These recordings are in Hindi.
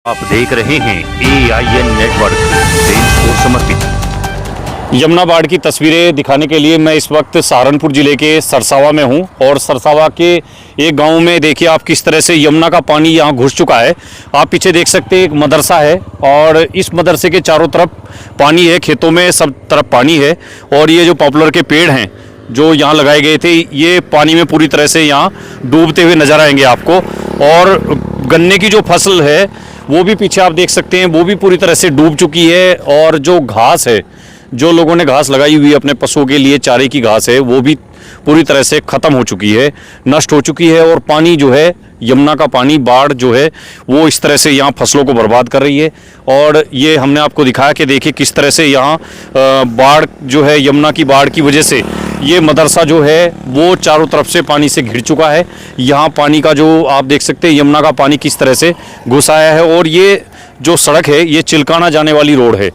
आप देख रहे हैं AIN नेटवर्क, देश को समर्पित। यमुना बाढ़ की तस्वीरें दिखाने के लिए मैं इस वक्त सहारनपुर जिले के सरसावा में हूं और सरसावा के एक गांव में देखिए आप किस तरह से यमुना का पानी यहां घुस चुका है। आप पीछे देख सकते हैं एक मदरसा है और इस मदरसे के चारों तरफ पानी है, खेतों में सब तरफ पानी है और ये जो पॉपुलर के पेड़ हैं जो यहाँ लगाए गए थे ये पानी में पूरी तरह से यहाँ डूबते हुए नजर आएंगे आपको। और गन्ने की जो फसल है वो भी पीछे आप देख सकते हैं वो भी पूरी तरह से डूब चुकी है और जो घास है, जो लोगों ने घास लगाई हुई अपने पशुओं के लिए चारे की घास है वो भी पूरी तरह से ख़त्म हो चुकी है, नष्ट हो चुकी है। और पानी जो है यमुना का पानी, बाढ़ जो है वो इस तरह से यहाँ फसलों को बर्बाद कर रही है। और ये हमने आपको दिखाया कि देखिए किस तरह से यहाँ बाढ़ जो है, यमुना की बाढ़ की वजह से ये मदरसा जो है वो चारों तरफ से पानी से घिर चुका है। यहाँ पानी का जो आप देख सकते हैं यमुना का पानी किस तरह से घुस आया है। और ये जो सड़क है ये चिलकाना जाने वाली रोड है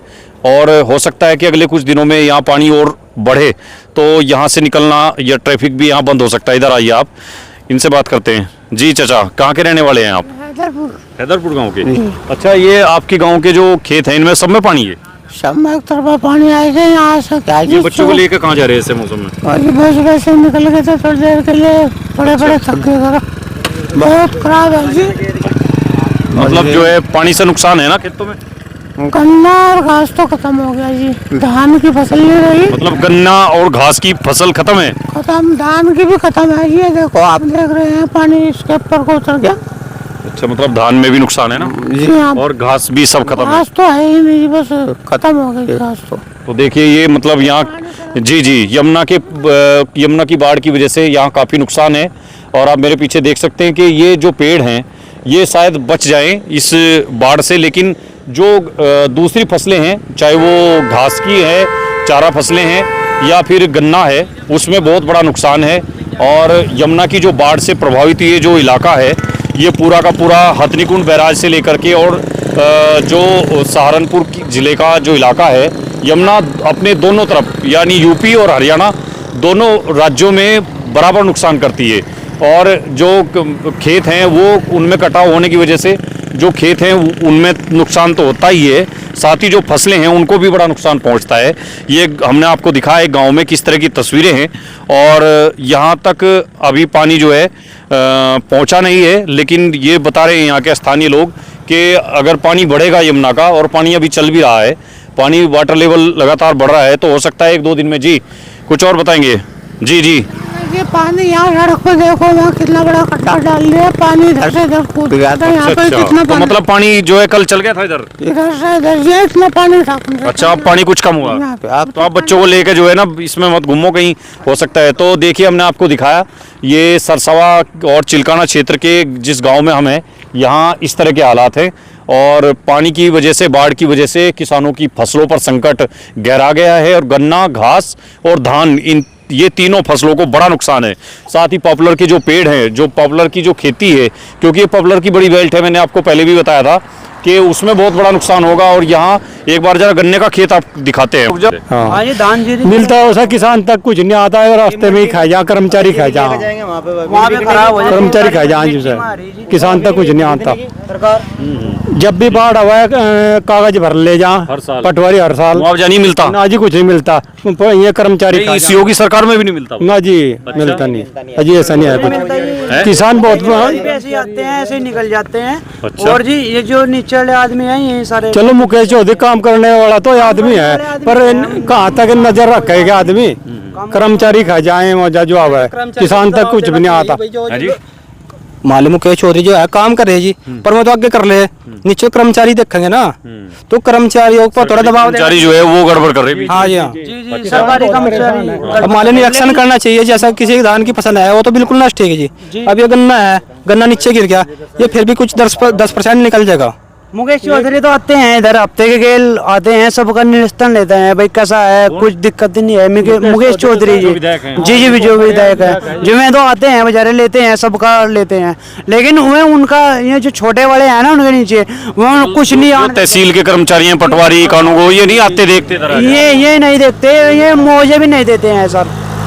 और हो सकता है कि अगले कुछ दिनों में यहाँ पानी और बढ़े तो यहाँ से निकलना या ट्रैफिक भी यहाँ बंद हो सकता है। इधर आइए, आप इनसे बात करते हैं। जी चाचा, कहाँ के रहने वाले हैं आप? हैदरपुर गांव के। अच्छा, ये आपके गांव के जो खेत हैं इनमें सब में पानी है? सब में एक तरफा पानी आएगा यहाँ से क्या। ये बच्चों को लेकर कहाँ जा रहे हैं ऐसे मौसम में? और ये बस वैसे निकल गए थे थोड़ी देर के लिए, बड़े बड़े थक गए जरा, बहुत खराब है जी। मतलब जो है पानी से नुकसान है ना खेतों में? गन्ना और घास तो खत्म हो गया जी, धान की फसल नहीं रही। मतलब गन्ना और घास की फसल खत्म है? खत्म, धान की भी खत्म है। ये देखो आप देख रहे हैं पानी इसके ऊपर को उतर गया। अच्छा, मतलब धान में भी नुकसान है ना? जी हाँ, और घास भी सब खत्म है? घास तो है ही नहीं, बस खत्म हो गई घास तो देखिए ये मतलब यहाँ जी यमुना की बाढ़ की वजह से यहाँ काफ़ी नुकसान है। और आप मेरे पीछे देख सकते हैं कि ये जो पेड़ हैं ये शायद बच जाएं इस बाढ़ से, लेकिन जो दूसरी फसलें हैं, चाहे वो घास की है, चारा फसलें हैं या फिर गन्ना है, उसमें बहुत बड़ा नुकसान है। और यमुना की जो बाढ़ से प्रभावित ये जो इलाका है ये पूरा का पूरा हथनीकुंड बैराज से लेकर के और जो सहारनपुर ज़िले का जो इलाका है, यमुना अपने दोनों तरफ यानी यूपी और हरियाणा दोनों राज्यों में बराबर नुकसान करती है। और जो खेत हैं वो उनमें कटाव होने की वजह से जो खेत हैं उनमें नुकसान तो होता ही है, साथ ही जो फसलें हैं उनको भी बड़ा नुकसान पहुंचता है। ये हमने आपको दिखाया गांव में किस तरह की तस्वीरें हैं और यहाँ तक अभी पानी जो है पहुंचा नहीं है, लेकिन ये बता रहे हैं यहाँ के स्थानीय लोग कि अगर पानी बढ़ेगा यमुना का, और पानी अभी चल भी रहा है, पानी वाटर लेवल लगातार बढ़ रहा है, तो हो सकता है 1-2 दिन में। जी कुछ और बताएंगे? जी ये पानी यहाँ सड़क पे देखो, वहाँ कितना बड़ा खड्डा डाल दिया, पानी इधर से इधर कूद गया था। यहाँ पे कितना तो मतलब पानी जो है कल चल गया था इधर से इधर, ये इतना पानी था। अच्छा, अब पानी कुछ कम हुआ? तो आप बच्चों को लेकर जो है ना इसमें मत घूमो, कहीं हो सकता है। तो देखिए हमने आपको दिखाया ये सरसावा और चिलकाना क्षेत्र के जिस गाँव में हम हैं यहाँ इस तरह के हालात हैं और पानी की वजह से, बाढ़ की वजह से किसानों की फसलों पर संकट गहरा गया है और गन्ना, घास और धान, इन ये तीनों फसलों को बड़ा नुकसान है। साथ ही पॉपुलर के जो पेड़ हैं, जो पॉपुलर की जो खेती है, क्योंकि ये पॉपुलर की बड़ी बेल्ट है, मैंने आपको पहले भी बताया था कि उसमें बहुत बड़ा नुकसान होगा। और यहाँ एक बार जरा गन्ने का खेत आप दिखाते हैं। हाँ, ये धान मिलता है उसे, किसान तक कुछ नहीं आता है, रास्ते में ही खाए जा, कर्मचारी खाए जा, वहाँ पे खराब हो जाए, कर्मचारी खाए जा, किसान तक कुछ नहीं आता। जब भी बाढ़ हुआ है कागज भर ले जा, पटवारी हर साल मुआवजा नहीं मिलता ना जी, कुछ नहीं मिलता। ये कर्मचारी इस योगी सरकार में भी नहीं मिलता ना जी, मिलता नहीं जी, ऐसा नहीं है कुछ। किसान बहुत ऐसे आते हैं, ऐसे निकल जाते हैं। और जी ये जो निचले आदमी है ये सारे, चलो मुकेश चौधरी काम करने वाला तो आदमी है, पर कहाँ तक नजर रखेगा आदमी? कर्मचारी खा जाए मौजा जो आवा है, किसान तक कुछ भी नहीं आता। मालूम मुकेश चौधरी जो है काम कर रहे जी, पर वो तो आगे कर ले, नीचे कर्मचारी देखेंगे ना, तो कर्मचारियों पर थोड़ा दबाव, कर्मचारी जो है वो गड़बड़ कर रहे हैं। हाँ जी, हाँ सरकारी कर्मचारी। अब मालूम निरीक्षण करना चाहिए, जैसा किसी धान की फसल है वो तो बिल्कुल नष्ट है जी। अब ये गन्ना है, गन्ना नीचे गिर गया, ये फिर भी कुछ 10% निकल जाएगा। मुकेश चौधरी तो आते हैं इधर, हफ्ते के गेल आते हैं, सबका निरीक्षण लेते हैं, भाई कैसा है, कुछ दिक्कत नहीं है। मुकेश चौधरी जी जी जो विधायक है, जो में तो आते हैं बेचारे, लेते हैं, सबका लेते हैं, लेकिन उन्हें उनका ये जो छोटे वाले हैं ना उनके नीचे वो कुछ नहीं। तहसील के कर्मचारी हैं, पटवारी, कानून ये नहीं आते देखते, ये नहीं देखते, ये मुआवजे भी नहीं देते हैं सर।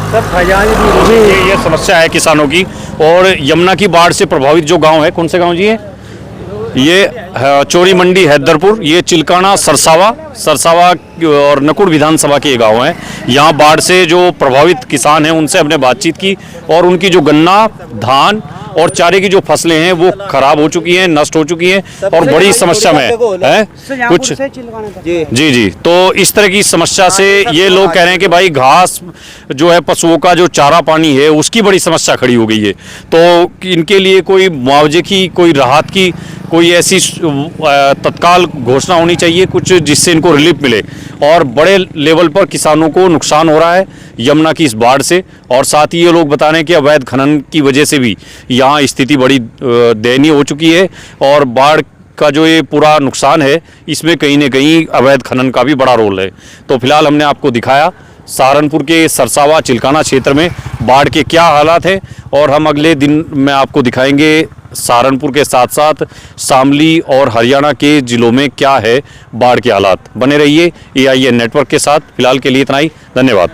ये समस्या है किसानों की। और यमुना की बाढ़ से प्रभावित जो गाँव है, कौन से गाँव जी है? ये चोरी मंडी हैदरपुर, ये चिलकाना सरसावा और नकुड़ विधानसभा के गांव हैं। यहाँ बाढ़ से जो प्रभावित किसान हैं उनसे हमने बातचीत की और उनकी जो गन्ना, धान और चारे की जो फसलें हैं वो खराब हो चुकी हैं, नष्ट हो चुकी हैं और बड़ी समस्या में है कुछ। जी, तो इस तरह की समस्या से ये लोग कह रहे हैं कि भाई घास जो है, पशुओं का जो चारा पानी है उसकी बड़ी समस्या खड़ी हो गई है। तो इनके लिए कोई मुआवजे की, कोई राहत की, कोई ऐसी तत्काल घोषणा होनी चाहिए कुछ, जिससे इनको रिलीफ मिले। और बड़े लेवल पर किसानों को नुकसान हो रहा है यमुना की इस बाढ़ से। और साथ ही ये लोग बता रहे हैं कि अवैध खनन की वजह से भी यहाँ स्थिति बड़ी दयनीय हो चुकी है और बाढ़ का जो ये पूरा नुकसान है इसमें कहीं न कहीं अवैध खनन का भी बड़ा रोल है। तो फिलहाल हमने आपको दिखाया सहारनपुर के सरसावा चिलकाना क्षेत्र में बाढ़ के क्या हालात हैं और हम अगले दिन में आपको दिखाएंगे सहारनपुर के साथ साथ शामली और हरियाणा के जिलों में क्या है बाढ़ के हालात। बने रहिए AIN नेटवर्क के साथ। फिलहाल के लिए इतना ही, धन्यवाद।